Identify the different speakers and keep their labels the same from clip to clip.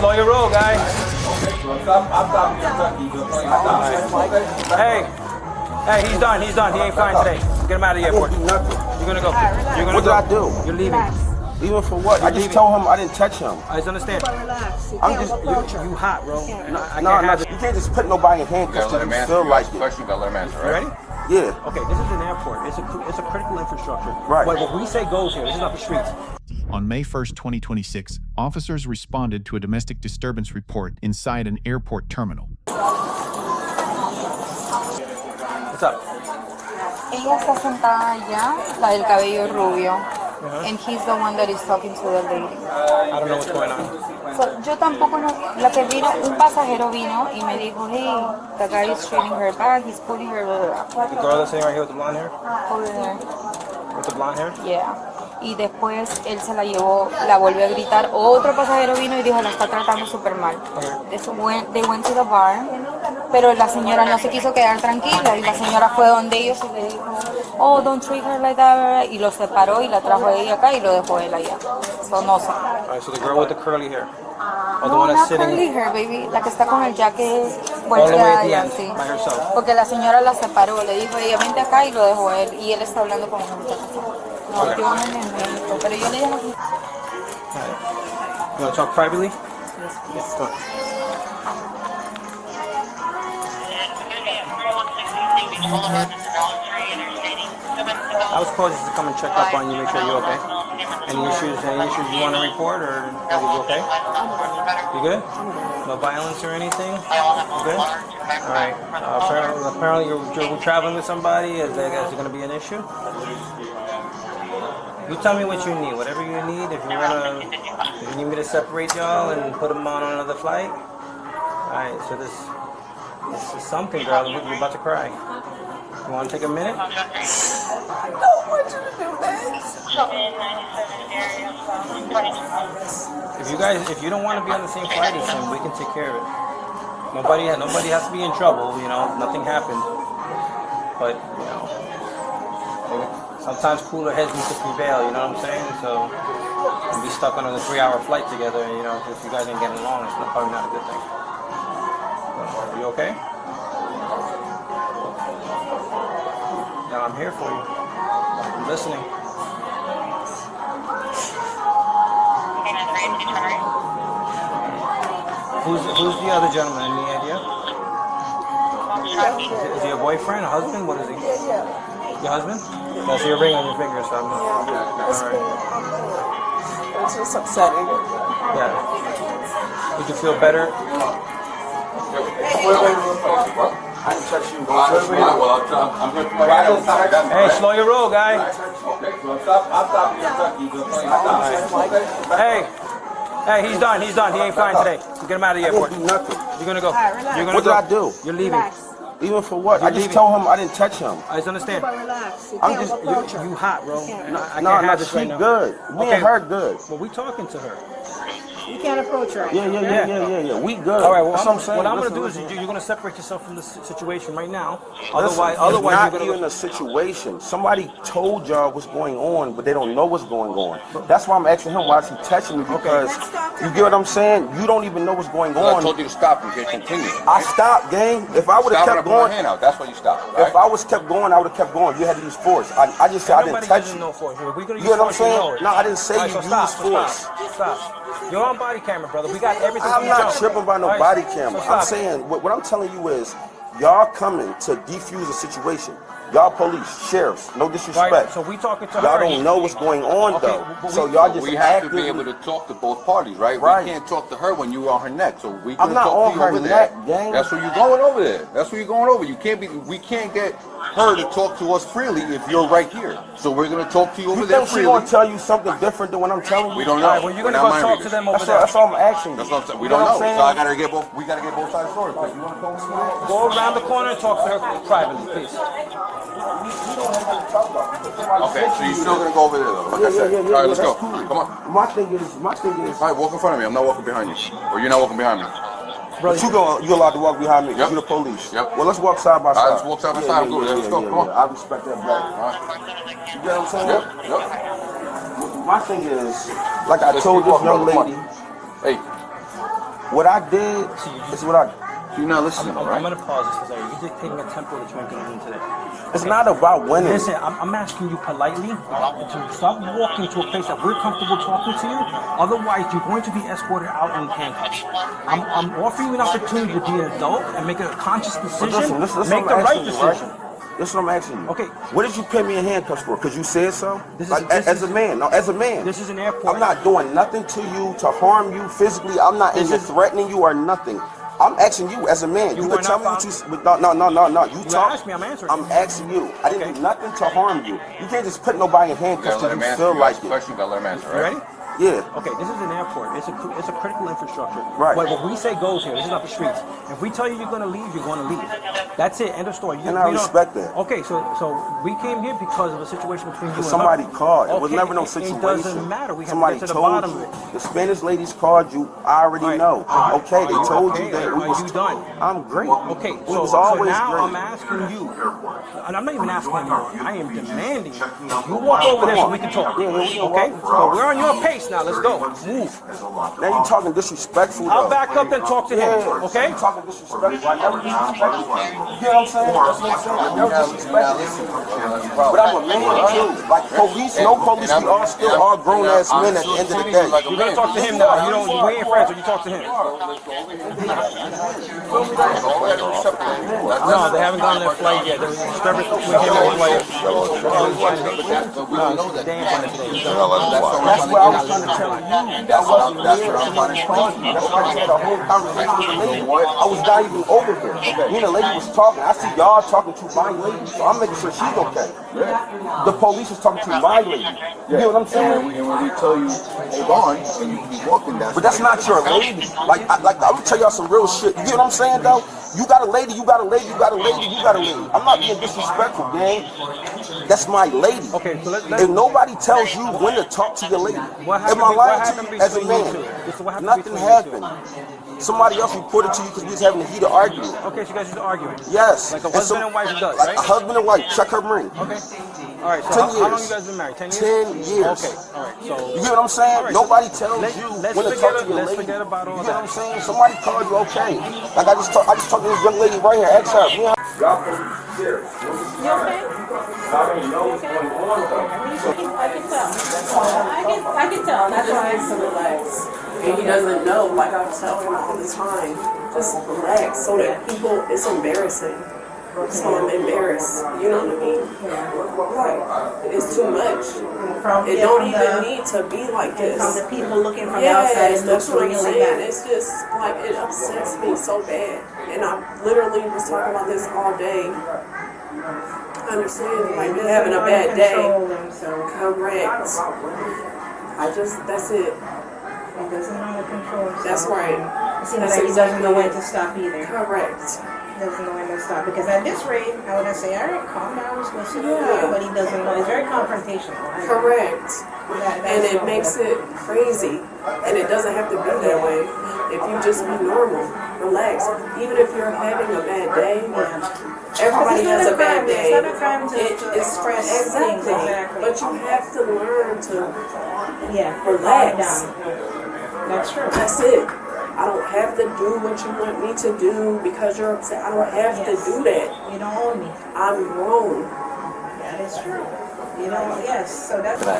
Speaker 1: slow your roll, guy. Hey, he's done. He ain't flying today. Get him out of the airport. You're gonna go. You're gonna
Speaker 2: What did I do?
Speaker 1: You're leaving.
Speaker 2: Even for what? I just told him I didn't touch him.
Speaker 1: I just understand.
Speaker 3: Relax. You
Speaker 2: I'm
Speaker 3: can't
Speaker 2: just
Speaker 3: approach her.
Speaker 1: You hot, bro.
Speaker 2: No, you can't just put nobody in handcuffs till you feel like it.
Speaker 4: Question, gotta let him answer,
Speaker 1: You ready?
Speaker 2: Yeah.
Speaker 1: Okay, this is an airport. It's a critical infrastructure.
Speaker 2: Right.
Speaker 1: But what we say goes here. This is not the streets.
Speaker 5: On May 1st, 2026, officers responded to a domestic disturbance report inside an airport terminal.
Speaker 1: What's up?
Speaker 6: Ella está sentada allá, la del cabello rubio, and he's the one that is talking to the lady.
Speaker 1: I don't know what's going on.
Speaker 6: So, yo tampoco no, la que vino, un pasajero vino y me dijo, hey, the guy is treating her bag, he's pulling her
Speaker 1: The girl that's sitting right here with the blonde hair?
Speaker 6: over there.
Speaker 1: With the blonde hair?
Speaker 6: Yeah. Y después él se la llevó, la volvió a gritar. Otro pasajero vino y dijo, la está tratando súper mal. They went to the bar, pero la señora no se quiso quedar tranquila y la señora fue donde ellos y le dijo, oh, don't treat her like that, y lo separó y la trajo de ella acá y lo dejó él allá. So no sé.
Speaker 1: Alright, so the girl with the curly hair. Or the
Speaker 6: No,
Speaker 1: one that's
Speaker 6: not
Speaker 1: sitting
Speaker 6: curly hair, baby. La que está con el jacket
Speaker 1: all the way at the
Speaker 6: allá,
Speaker 1: end,
Speaker 6: sí.
Speaker 1: by herself.
Speaker 6: Porque la señora la separó, le dijo, ella vente acá y lo dejó él. Y él está hablando con una muchacha. No,
Speaker 1: Okay.
Speaker 6: yo no me meto, pero yo le dejo aquí.
Speaker 1: Alright. You want to talk privately? Yes, go. I was called just to come and check up on you, make sure you're okay. Any issues you want to report, or are you okay? You good? No violence or anything? You good? Alright. Apparently you're traveling with somebody. Is there going to be an issue? You tell me what you need. Whatever you need. If you need me to separate y'all and put them on another flight. Alright, so this is something, girl. You're about to cry. You want to take a minute?
Speaker 3: I don't want you to do this.
Speaker 1: If you don't want to be on the same flight as him, we can take care of it. Nobody has to be in trouble. You know, nothing happened. But you know, sometimes cooler heads need to prevail. You know what I'm saying? So we'll be stuck on a 3-hour flight together. You know, if you guys ain't getting along, it's probably not a good thing. Are you okay? Now I'm here for you. I'm listening. Who's the other gentleman? Any idea? Is he a boyfriend, a husband? What is he?
Speaker 3: Yeah.
Speaker 1: Your husband? Yeah, so you're ring on your finger, so I'm not.
Speaker 3: It's it's just upsetting.
Speaker 1: Yeah. Would you feel better?
Speaker 2: I didn't touch you.
Speaker 4: I'm here for my
Speaker 1: Hey, slow your roll, guy. Hey, he's done. He ain't flying today. Get him out of the
Speaker 2: I
Speaker 1: airport.
Speaker 2: didn't do nothing.
Speaker 1: You're gonna go. You're gonna
Speaker 2: What did I do?
Speaker 1: You're leaving.
Speaker 2: Even for what? I just
Speaker 1: leaving.
Speaker 2: told him I didn't touch him.
Speaker 1: I just understand.
Speaker 3: But relax. You
Speaker 2: I'm
Speaker 3: can't
Speaker 2: just-
Speaker 3: approach her.
Speaker 1: You hot, bro. I can't
Speaker 2: No,
Speaker 1: have this
Speaker 2: she
Speaker 1: right now.
Speaker 2: good. Me and her good.
Speaker 1: Well, we talking to her.
Speaker 3: You can't approach her.
Speaker 2: Yeah. We good.
Speaker 1: All right. Well,
Speaker 2: That's what I'm saying.
Speaker 1: what I'm
Speaker 2: Listen,
Speaker 1: gonna do is
Speaker 2: listen.
Speaker 1: you're gonna separate yourself from this situation right now.
Speaker 2: Listen,
Speaker 1: Otherwise,
Speaker 2: it's not
Speaker 1: you're gonna.
Speaker 2: even a situation. Somebody told y'all what's going on, but they don't know what's going on. That's why I'm asking him why is he touching me, because you get what I'm saying? You don't even know what's going
Speaker 4: I
Speaker 2: on.
Speaker 4: told you to stop. You can't continue.
Speaker 2: I stopped, gang. If I would have
Speaker 4: Stop when I
Speaker 2: kept
Speaker 4: put my
Speaker 2: going,
Speaker 4: hand out. That's why you stopped. Right?
Speaker 2: if I was kept going, I would have kept going. You had to use force. I just said I didn't
Speaker 1: Nobody
Speaker 2: touch
Speaker 1: using
Speaker 2: you.
Speaker 1: no force. We're gonna
Speaker 2: You
Speaker 1: use
Speaker 2: know what I'm
Speaker 1: force, you know
Speaker 2: saying?
Speaker 1: it.
Speaker 2: No, I didn't say
Speaker 1: All right,
Speaker 2: you
Speaker 1: so
Speaker 2: use force.
Speaker 1: Stop. You're on body camera, brother. We got everything.
Speaker 2: I'm
Speaker 1: from
Speaker 2: not
Speaker 1: jump.
Speaker 2: tripping by no
Speaker 1: All right,
Speaker 2: body
Speaker 1: so
Speaker 2: camera.
Speaker 1: stop.
Speaker 2: I'm saying, what I'm telling you is, y'all coming to defuse a situation. Y'all police, sheriffs, no disrespect.
Speaker 1: Right, so we talking to
Speaker 2: Y'all
Speaker 1: her.
Speaker 2: don't know what's going on
Speaker 1: Okay,
Speaker 2: though.
Speaker 1: but
Speaker 2: So
Speaker 1: we-
Speaker 2: y'all just
Speaker 4: We have to
Speaker 2: acting.
Speaker 4: be able to talk to both parties, right?
Speaker 2: Right.
Speaker 4: We can't talk to her when you're on her neck. So we
Speaker 2: I'm
Speaker 4: can
Speaker 2: not
Speaker 4: talk
Speaker 2: on
Speaker 4: to you
Speaker 2: her
Speaker 4: over
Speaker 2: neck,
Speaker 4: there.
Speaker 2: gang.
Speaker 4: That's where you're going over there. That's where you're going over. You can't be. We can't get her to talk to us freely if you're right here. So we're gonna talk to you over
Speaker 2: You
Speaker 4: there
Speaker 2: think she
Speaker 4: freely.
Speaker 2: gonna tell you something different than what I'm telling you?
Speaker 4: We don't know.
Speaker 1: All right, well, you're
Speaker 4: We're
Speaker 1: gonna
Speaker 4: not
Speaker 1: go
Speaker 4: mind
Speaker 1: talk to
Speaker 4: readers.
Speaker 1: them over
Speaker 2: That's
Speaker 1: there.
Speaker 2: all, that's all I'm asking you.
Speaker 4: That's what I'm saying. We
Speaker 2: You know
Speaker 4: don't
Speaker 2: what
Speaker 4: know.
Speaker 2: I'm
Speaker 4: So I
Speaker 2: saying?
Speaker 4: gotta get both. We gotta get both sides of the story. You wanna talk to me?
Speaker 1: Go around the corner and talk to her privately, please.
Speaker 4: Okay, so you're still gonna go over there though. Like I said. All right, let's
Speaker 2: that's
Speaker 4: go.
Speaker 2: cool.
Speaker 4: Come on.
Speaker 2: My thing is,
Speaker 4: All right, walk in front of me. I'm not walking behind you. Or you're not walking behind me.
Speaker 2: but you allowed to walk behind me because
Speaker 4: Yep.
Speaker 2: you're the police.
Speaker 4: Yep.
Speaker 2: Well, let's walk side by side.
Speaker 4: All right, let's walk side by side. Good. Let's go. Come on.
Speaker 2: I respect that better.
Speaker 4: All right.
Speaker 2: You get what I'm saying?
Speaker 4: Yep.
Speaker 2: My thing is, like I
Speaker 4: Let's
Speaker 2: told
Speaker 4: keep
Speaker 2: this
Speaker 4: walking,
Speaker 2: young
Speaker 4: brother.
Speaker 2: lady,
Speaker 4: Hey.
Speaker 2: What I did is what I.
Speaker 4: You're not listening,
Speaker 1: I'm
Speaker 4: right?
Speaker 1: gonna pause this because you're dictating a tempo that you ain't gonna win today.
Speaker 2: It's not about winning.
Speaker 1: Listen, I'm asking you politely to stop walking to a place that we're comfortable talking to you. Otherwise, you're going to be escorted out in handcuffs. I'm offering you an opportunity to be an adult and make a conscious decision.
Speaker 2: Listen,
Speaker 1: make the right decision.
Speaker 2: This is what I'm asking you.
Speaker 1: Okay.
Speaker 2: What did you put me in handcuffs for? Because you said so?
Speaker 1: This is-
Speaker 2: Like,
Speaker 1: this
Speaker 2: as
Speaker 1: is-
Speaker 2: a man. No, as a man.
Speaker 1: This is an airport.
Speaker 2: I'm not doing nothing to you to harm you physically. I'm not
Speaker 1: This
Speaker 2: even
Speaker 1: is-
Speaker 2: threatening you or nothing. I'm asking you as a man.
Speaker 1: You
Speaker 2: You
Speaker 1: are
Speaker 2: can tell
Speaker 1: not
Speaker 2: me what you. No. You talk.
Speaker 1: asked me, I'm answering.
Speaker 2: I'm asking you. I didn't
Speaker 1: Okay.
Speaker 2: do nothing to harm you. You can't just put nobody in
Speaker 4: You
Speaker 2: handcuffs
Speaker 4: gotta let
Speaker 2: till
Speaker 4: him
Speaker 2: you
Speaker 4: answer.
Speaker 2: feel
Speaker 4: You
Speaker 2: like
Speaker 4: ask a
Speaker 2: it.
Speaker 4: question, you gotta let him answer,
Speaker 1: You
Speaker 4: right?
Speaker 1: ready?
Speaker 2: Yeah.
Speaker 1: Okay, this is an airport. It's a critical infrastructure.
Speaker 2: Right.
Speaker 1: What we say goes here. This is not the streets. If we tell you you're going to leave, you're going to leave. That's it. End of story.
Speaker 2: And I
Speaker 1: we don't-
Speaker 2: respect that.
Speaker 1: Okay, so we came here because of a situation between you and
Speaker 2: Somebody
Speaker 1: her.
Speaker 2: called. It was
Speaker 1: Okay,
Speaker 2: never no
Speaker 1: It
Speaker 2: situation.
Speaker 1: doesn't matter. We have
Speaker 2: Somebody
Speaker 1: to get to the
Speaker 2: told
Speaker 1: bottom
Speaker 2: you.
Speaker 1: of it.
Speaker 2: The Spanish ladies called you. I already
Speaker 1: Right.
Speaker 2: know. Okay, they
Speaker 1: Are you
Speaker 2: told
Speaker 1: okay?
Speaker 2: you that
Speaker 1: Are
Speaker 2: we was.
Speaker 1: you done?
Speaker 2: I'm great.
Speaker 1: Okay,
Speaker 2: we
Speaker 1: so,
Speaker 2: was
Speaker 1: so
Speaker 2: always
Speaker 1: now
Speaker 2: great.
Speaker 1: I'm asking you, and I'm not even asking you, I am demanding you walk over there so we can talk.
Speaker 2: Yeah, we can
Speaker 1: Okay?
Speaker 2: walk.
Speaker 1: So we're on your pace now. Let's go. Move.
Speaker 2: Now you talking disrespectful.
Speaker 1: I'll
Speaker 2: though.
Speaker 1: back up and talk to him.
Speaker 2: Yeah,
Speaker 1: Okay?
Speaker 2: you talking disrespectful. I never disrespected you. You get what I'm saying? That's what I'm saying. I never disrespected you. But I'm a man too. Like police, no police, we all still are grown ass men at the end of the day.
Speaker 1: You're gonna talk to him now. You don't. We ain't friends, so you talk to him. No, they haven't gone on their flight yet. There was a disturbance with him and his wife. They ain't flying today.
Speaker 2: That's what I was trying to tell you. That wasn't
Speaker 4: That's
Speaker 2: here.
Speaker 4: what I'm trying to explain to you.
Speaker 2: That's why I had a whole conversation with the lady. I was not even over here. Me and the lady was talking. I see y'all talking to my lady, so I'm making sure she's okay. The police was talking to my lady. You get what I'm saying?
Speaker 4: And when we tell you, hold on, and you keep walking,
Speaker 2: But that's not your lady. Like I'm gonna tell y'all some real shit. You get what I'm saying though? You got a lady, you got a lady, you got a lady, you got a lady. I'm not being disrespectful, gang. That's my lady.
Speaker 1: Okay, so
Speaker 2: If nobody tells you when to talk to your lady,
Speaker 1: What
Speaker 2: am I
Speaker 1: happened
Speaker 2: lying to you as a
Speaker 1: between you
Speaker 2: man?
Speaker 1: two? This is what happened
Speaker 2: Nothing
Speaker 1: between you two.
Speaker 2: happened. Somebody else reported to you because we was having a heated argument.
Speaker 1: Okay, so you guys just arguing.
Speaker 2: Yes.
Speaker 1: Like a
Speaker 2: And
Speaker 1: husband and wife does,
Speaker 2: like
Speaker 1: right?
Speaker 2: a husband and wife. Check her ring.
Speaker 1: Okay. All right. So
Speaker 2: 10
Speaker 1: how long
Speaker 2: years.
Speaker 1: you guys been married? 10 years.
Speaker 2: 10 years.
Speaker 1: Okay. All right. So
Speaker 2: You get what I'm saying?
Speaker 1: All right,
Speaker 2: Nobody
Speaker 1: so
Speaker 2: tells
Speaker 1: let's-
Speaker 2: you
Speaker 1: let's
Speaker 2: when to
Speaker 1: forget
Speaker 2: talk to
Speaker 1: it-
Speaker 2: your
Speaker 1: let's
Speaker 2: lady.
Speaker 1: forget about all
Speaker 2: You get what
Speaker 1: that.
Speaker 2: I'm saying? Somebody called you, okay. Like I just talked to this young lady right here. Ask her. Y'all can be serious.
Speaker 3: You okay?
Speaker 2: I already know what's going on though.
Speaker 3: I can tell. I can tell. That's why I so relax. And he doesn't know, like I tell him all the time, just relax so that people, it's embarrassing. So I'm embarrassed. You know what I mean? Like, it's too much. It don't even need to be like this.
Speaker 7: From the people looking from the outside,
Speaker 3: Yes,
Speaker 7: it
Speaker 3: that's
Speaker 7: looks
Speaker 3: what I'm
Speaker 7: really
Speaker 3: saying.
Speaker 7: bad.
Speaker 3: It's just like it upsets me so bad. And I literally was talking about this all day. I understand, like you're having a bad day.
Speaker 7: Control himself.
Speaker 3: Correct. I just, that's it.
Speaker 7: He doesn't know how to control himself.
Speaker 3: That's right.
Speaker 7: It seems
Speaker 3: That's
Speaker 7: like he doesn't know when
Speaker 3: exactly
Speaker 7: to stop either.
Speaker 3: Correct.
Speaker 7: He doesn't know when to stop. Because at this rate, I would say, all right, calm down, let's listen to you. But he doesn't know. He's very confrontational.
Speaker 3: Correct.
Speaker 7: That's
Speaker 3: And it
Speaker 7: not
Speaker 3: makes
Speaker 7: good.
Speaker 3: it crazy. And it doesn't have to be that way. If you just be normal, relax. Even if you're having a bad day, everybody
Speaker 7: It's not
Speaker 3: has
Speaker 7: a
Speaker 3: a bad
Speaker 7: crime.
Speaker 3: day.
Speaker 7: It's not a crime to
Speaker 3: It's
Speaker 7: express things,
Speaker 3: exactly.
Speaker 7: exactly.
Speaker 3: But you have to learn to
Speaker 7: Yeah,
Speaker 3: relax.
Speaker 7: calm down. That's true.
Speaker 3: That's it. I don't have to do what you want me to do because you're upset. I don't have to do that.
Speaker 7: You don't own me.
Speaker 3: I'm grown.
Speaker 7: That is true. You know, yes. So that's.
Speaker 3: All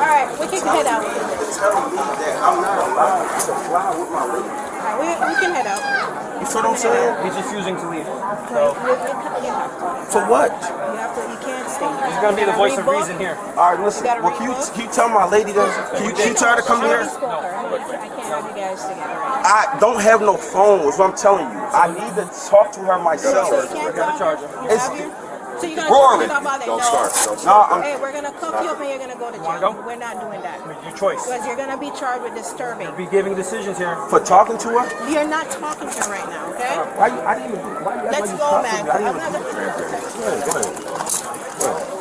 Speaker 3: right, we can head out.
Speaker 2: Telling me that I'm not allowed to fly with my lady.
Speaker 3: All right, we can head out.
Speaker 2: You feel what I'm saying?
Speaker 1: he's refusing to leave.
Speaker 3: So, you have to.
Speaker 2: For what?
Speaker 3: You can't stay.
Speaker 1: He's gonna be the voice of reason here.
Speaker 2: All right, listen. Well, can you tell my lady that? Can you tell her to come here?
Speaker 3: I can't have you guys together.
Speaker 2: I don't have no phone. Is what I'm telling you. I need to talk to her myself.
Speaker 3: Can't
Speaker 1: Got a charger.
Speaker 3: So you're
Speaker 2: Rory.
Speaker 3: gonna talk about
Speaker 4: Don't
Speaker 3: that?
Speaker 4: start.
Speaker 2: No,
Speaker 3: Hey, we're gonna cuff you up and you're gonna go to jail.
Speaker 1: go?
Speaker 3: We're not doing that.
Speaker 1: Your choice.
Speaker 3: Because you're gonna be charged with disturbing.
Speaker 1: Be giving decisions here.
Speaker 2: for talking to her.
Speaker 3: You're not talking to her right now, okay?
Speaker 2: Why you? I didn't even. Why you act
Speaker 3: Let's
Speaker 2: like
Speaker 3: go,
Speaker 2: you
Speaker 3: man.
Speaker 2: cussing me? I
Speaker 3: I'm
Speaker 2: didn't
Speaker 3: not
Speaker 2: even.
Speaker 3: gonna.
Speaker 2: Go ahead.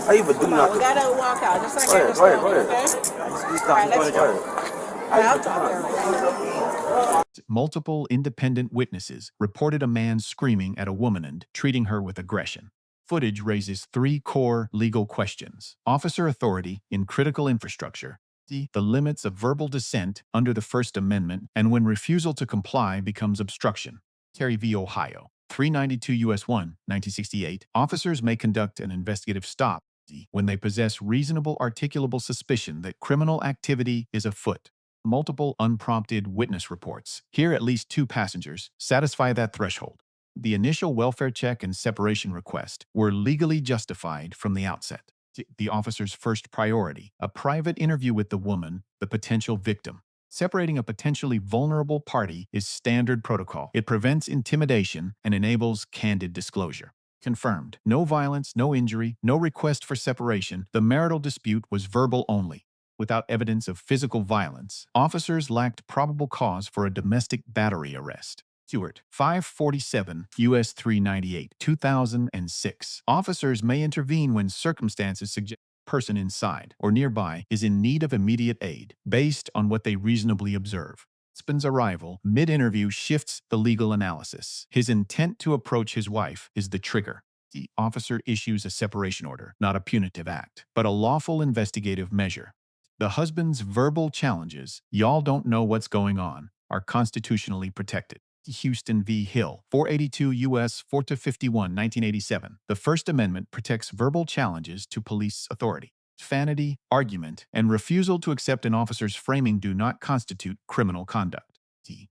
Speaker 2: I didn't even do
Speaker 3: Come on, we
Speaker 2: nothing.
Speaker 3: gotta walk out, just like
Speaker 2: Go
Speaker 3: I
Speaker 2: ahead,
Speaker 3: was
Speaker 2: go ahead,
Speaker 3: telling you,
Speaker 2: go ahead.
Speaker 3: okay? All right, let's
Speaker 2: Go
Speaker 3: go.
Speaker 2: ahead.
Speaker 3: I'll talk to her right now.
Speaker 5: Multiple independent witnesses reported a man screaming at a woman and treating her with aggression. Footage raises three core legal questions: officer authority in critical infrastructure, The limits of verbal dissent under the First Amendment and when refusal to comply becomes obstruction. Terry v. Ohio. 392 U.S. 1, 1968. Officers may conduct an investigative stop when they possess reasonable articulable suspicion that criminal activity is afoot. Multiple unprompted witness reports, here at least 2 passengers, satisfy that threshold. The initial welfare check and separation request were legally justified from the outset. The officer's first priority, a private interview with the woman, the potential victim. Separating a potentially vulnerable party is standard protocol. It prevents intimidation and enables candid disclosure. Confirmed. No violence, no injury, no request for separation. The marital dispute was verbal only. Without evidence of physical violence, officers lacked probable cause for a domestic battery arrest. Stewart, 547 U.S. 398, 2006. Officers may intervene when circumstances suggest a person inside or nearby is in need of immediate aid, based on what they reasonably observe. Husband's arrival mid-interview shifts the legal analysis. His intent to approach his wife is the trigger. The officer issues a separation order, not a punitive act, but a lawful investigative measure. The husband's verbal challenges, "Y'all don't know what's going on," are constitutionally protected. Houston v. Hill, 482 U.S. 451, 1987. The First Amendment protects verbal challenges to police authority. Profanity, argument, and refusal to accept an officer's framing do not constitute criminal conduct.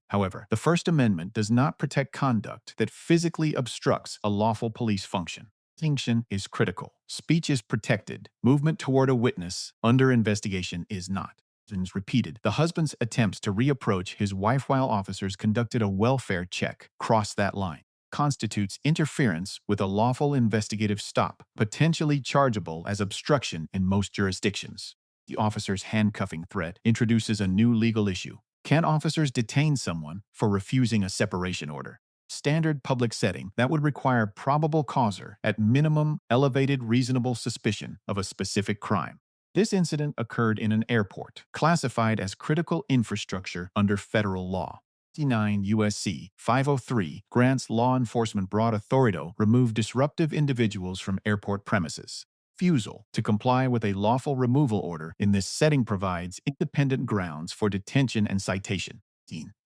Speaker 5: However, the First Amendment does not protect conduct that physically obstructs a lawful police function. Distinction is critical. Speech is protected. Movement toward a witness under investigation is not. Repeated. The husband's attempts to reapproach his wife while officers conducted a welfare check cross that line. Constitutes interference with a lawful investigative stop, potentially chargeable as obstruction in most jurisdictions. The officer's handcuffing threat introduces a new legal issue. Can officers detain someone for refusing a separation order? Standard public setting that would require probable cause or, at minimum, elevated reasonable suspicion of a specific crime. This incident occurred in an airport, classified as critical infrastructure under federal law. 59 U.S.C. 503 grants law enforcement broad authority to remove disruptive individuals from airport premises. Refusal to comply with a lawful removal order in this setting provides independent grounds for detention and citation.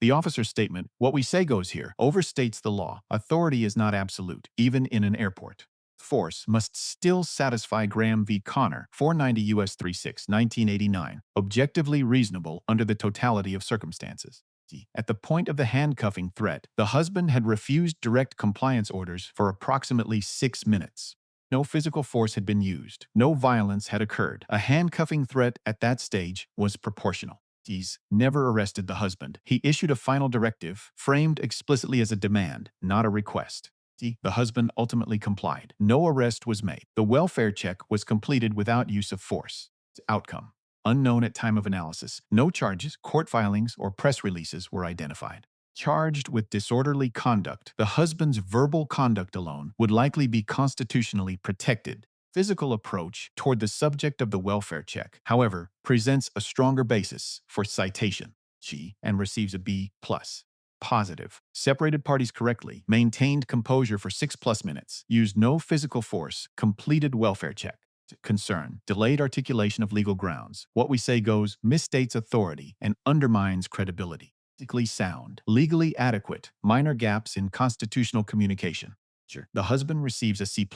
Speaker 5: The officer's statement, "What we say goes here," overstates the law. Authority is not absolute, even in an airport. Force must still satisfy Graham v. Connor, 490 U.S. 36, 1989, objectively reasonable under the totality of circumstances. At the point of the handcuffing threat, the husband had refused direct compliance orders for approximately 6 minutes. No physical force had been used. No violence had occurred. A handcuffing threat at that stage was proportional. He's never arrested the husband. He issued a final directive, framed explicitly as a demand, not a request. The husband ultimately complied. No arrest was made. The welfare check was completed without use of force. Outcome: unknown at time of analysis. No charges, court filings, or press releases were identified. Charged with disorderly conduct, the husband's verbal conduct alone would likely be constitutionally protected. Physical approach toward the subject of the welfare check, however, presents a stronger basis for citation. And receives a B+. Positive. Separated parties correctly, maintained composure for 6+ minutes, used no physical force, completed welfare check. Concern: delayed articulation of legal grounds. What we say goes, misstates authority, and undermines credibility. Ethically sound, legally adequate, minor gaps in constitutional communication. The husband receives a C+.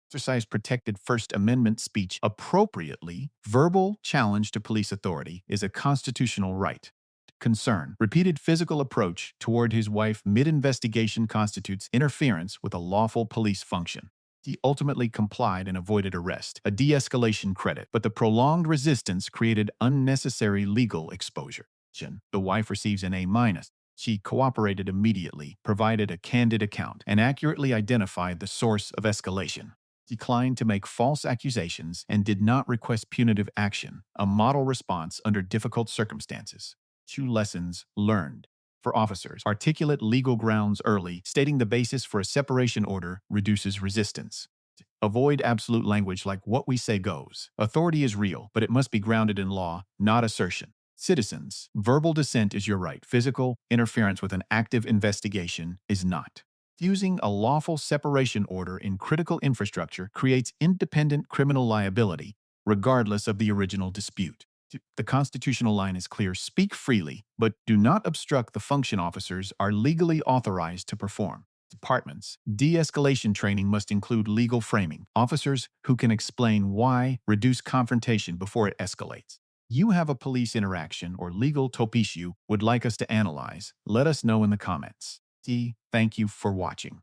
Speaker 5: Exercise protected First Amendment speech appropriately. Verbal challenge to police authority is a constitutional right. Concern: repeated physical approach toward his wife mid-investigation constitutes interference with a lawful police function. He ultimately complied and avoided arrest, a de-escalation credit, but the prolonged resistance created unnecessary legal exposure. The wife receives an A-. She cooperated immediately, provided a candid account, and accurately identified the source of escalation. Declined to make false accusations and did not request punitive action, a model response under difficult circumstances. 2 lessons learned. For officers, articulate legal grounds early, stating the basis for a separation order reduces resistance. Avoid absolute language like "what we say goes." Authority is real, but it must be grounded in law, not assertion. Citizens, verbal dissent is your right. Physical interference with an active investigation is not. Using a lawful separation order in critical infrastructure creates independent criminal liability, regardless of the original dispute. The constitutional line is clear. Speak freely, but do not obstruct the function officers are legally authorized to perform. Departments. De-escalation training must include legal framing. Officers who can explain why reduce confrontation before it escalates. You have a police interaction or legal top issue would like us to analyze, let us know in the comments. Thank you for watching.